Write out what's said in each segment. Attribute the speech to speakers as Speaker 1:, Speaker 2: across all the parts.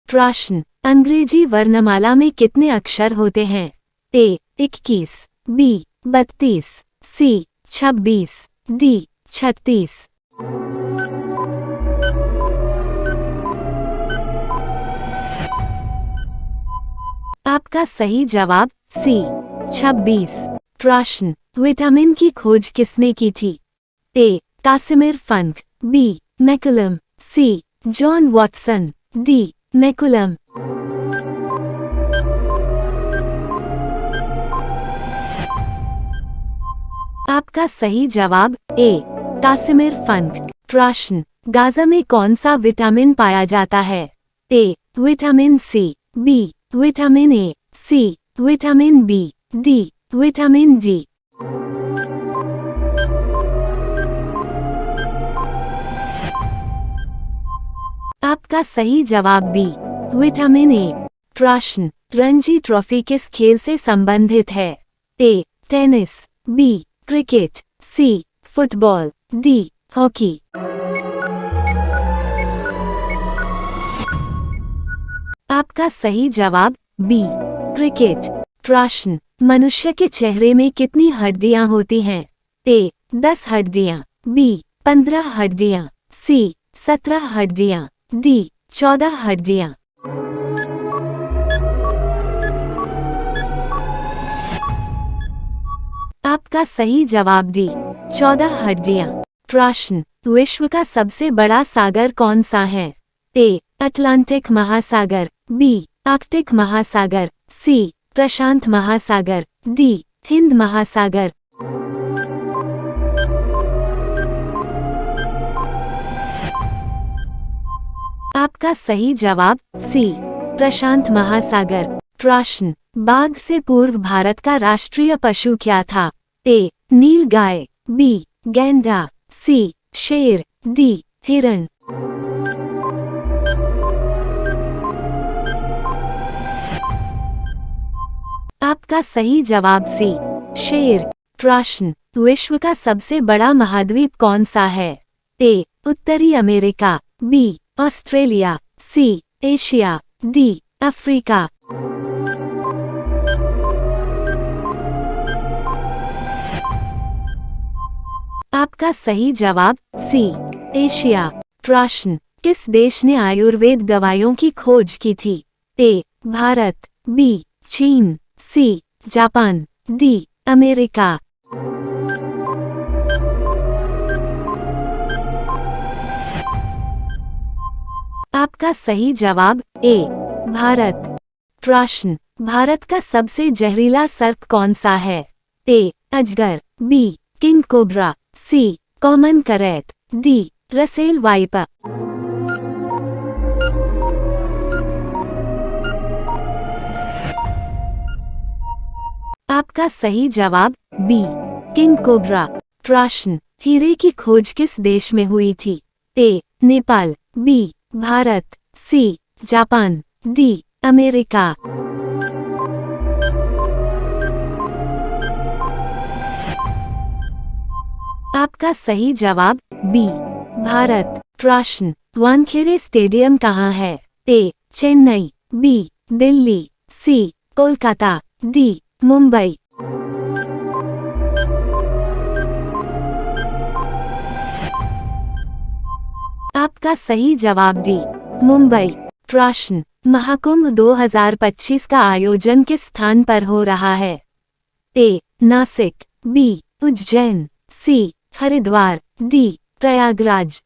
Speaker 1: प्रश्न, अंग्रेजी वर्णमाला में कितने अक्षर होते हैं? ए 21, बी 32, सी 26, डी 36। आपका सही जवाब सी 26। प्रश्न, विटामिन की खोज किसने की थी? ए कासिमिर फंक, बी मैकुलम, सी जॉन वॉटसन, डी मैकुलम। आपका सही जवाब ए कासिमिर फंक। प्रश्न, गाजर में कौन सा विटामिन पाया जाता है? A vitamin C, B vitamin A, C vitamin B, D vitamin D. आपका सही जवाब बी विटामिन ए। प्रश्न, रणजी ट्रॉफी किस खेल से संबंधित है? A tennis, B cricket, C football, D hockey. आपका सही जवाब बी क्रिकेट। प्रश्न, मनुष्य के चेहरे में कितनी हड्डियां होती हैं? ए 10 हड्डियां, बी 15 हड्डियां, सी 17 हड्डियां, डी 14 हड्डियां। आपका सही जवाब डी 14 हड्डियां। प्रश्न, विश्व का सबसे बड़ा सागर कौन सा है? ए अटलांटिक महासागर, बी आर्कटिक महासागर, सी प्रशांत महासागर, डी हिंद महासागर। आपका सही जवाब सी प्रशांत महासागर। प्रश्न, बाघ से पूर्व भारत का राष्ट्रीय पशु क्या था? ए नील गाय, बी गैंडा, सी शेर, डी हिरण। आपका सही जवाब सी शेर। प्रश्न, विश्व का सबसे बड़ा महाद्वीप कौन सा है? ए उत्तरी America, B Australia, C Asia, D Africa. आपका सही जवाब सी एशिया। प्रश्न, किस देश ने आयुर्वेद दवाइयों की खोज की थी? ए भारत, बी चीन, सी जापान, डी अमेरिका। आपका सही जवाब ए भारत। प्रश्न, भारत का सबसे जहरीला सर्प कौन सा है? ए अजगर, B king cobra, C common krait, D Russell viper. आपका सही जवाब बी किंग कोबरा। प्रश्न, हीरे की खोज किस देश में हुई थी? A Nepal, B Bharat, C Japan, D America. आपका सही जवाब बी भारत। प्रश्न, वानखेड़े स्टेडियम कहाँ है? ए चेन्नई, बी दिल्ली, सी कोलकाता, डी मुंबई। आपका सही जवाब डी मुंबई। प्रश्न, महाकुंभ 2025 का आयोजन किस स्थान पर हो रहा है? ए नासिक, बी उज्जैन, सी हरिद्वार, डी प्रयागराज।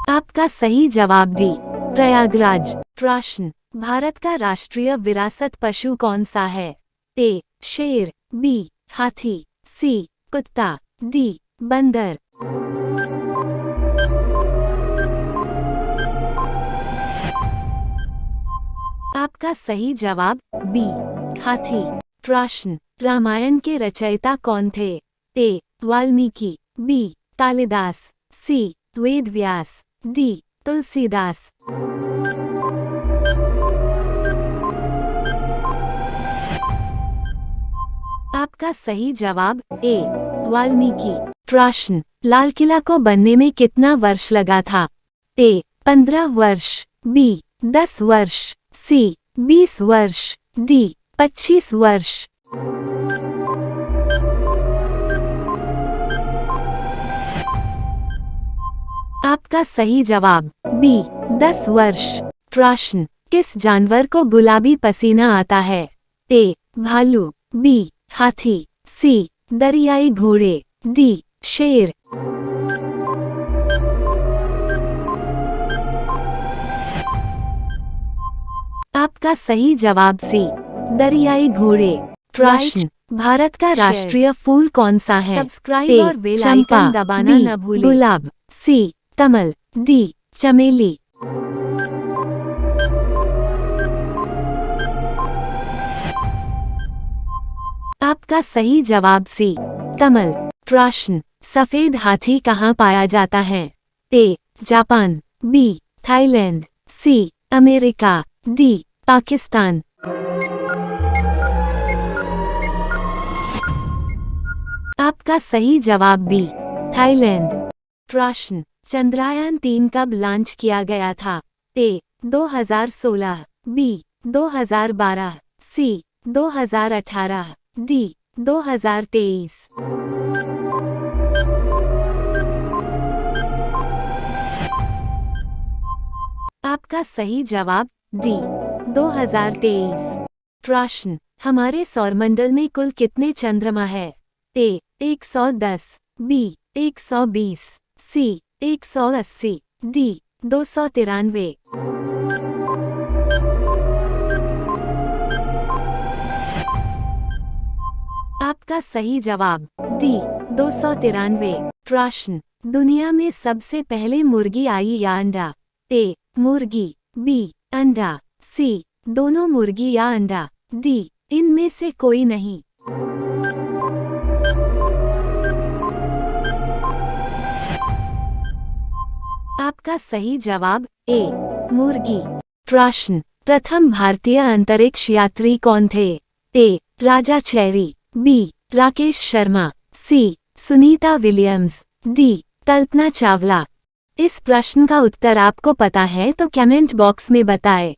Speaker 1: आपका सही जवाब डी प्रयागराज। प्रश्न, भारत का राष्ट्रीय विरासत पशु कौन सा है? ए शेर, बी हाथी, सी कुत्ता, डी बंदर। आपका सही जवाब बी हाथी। प्रश्न, रामायण के रचयिता कौन थे? ए वाल्मीकि, बी कालिदास, सी वेदव्यास, डी तुलसीदास। आपका सही जवाब ए वाल्मीकि। प्रश्न, लाल किला को बनने में कितना वर्ष लगा था? ए 15 वर्ष, बी 10 वर्ष, सी 20 वर्ष, डी 25 वर्ष। आपका सही जवाब बी 10 वर्ष। प्रश्न, किस जानवर को गुलाबी पसीना आता है? ए भालू, बी हाथी, सी दरियाई घोड़े, डी शेर। आपका सही जवाब सी दरियाई घोड़े। प्रश्न, भारत का राष्ट्रीय फूल कौन सा है?
Speaker 2: सब्सक्राइब और बेल
Speaker 1: चंपा,
Speaker 2: आइकन दबाना
Speaker 1: बी
Speaker 2: न भूलें।
Speaker 1: गुलाब, सी कमल, डी चमेली। आपका सही जवाब सी कमल। प्रश्न, सफेद हाथी कहाँ पाया जाता है? A Japan, B Thailand, C America, D Pakistan. आपका सही जवाब बी थाईलैंड। प्रश्न, चंद्रयान 3 कब लॉन्च किया गया था? ए 2016, बी 2012, सी 2018, डी 2023। आपका सही जवाब डी 2023। प्रश्न, हमारे सौरमंडल में कुल कितने चंद्रमा है? ए 110, बी 120, सी 180, डी 293। आपका सही जवाब डी 293। प्रश्न, दुनिया में सबसे पहले मुर्गी आई या अंडा? ए मुर्गी, बी अंडा, सी दोनों मुर्गी या अंडा, डी इनमें से कोई नहीं। आपका सही जवाब ए मुर्गी। प्रश्न, प्रथम भारतीय अंतरिक्ष यात्री कौन थे? ए राजा चेरी, बी राकेश शर्मा, सी सुनीता विलियम्स, डी कल्पना चावला। इस प्रश्न का उत्तर आपको पता है तो कमेंट बॉक्स में बताएं।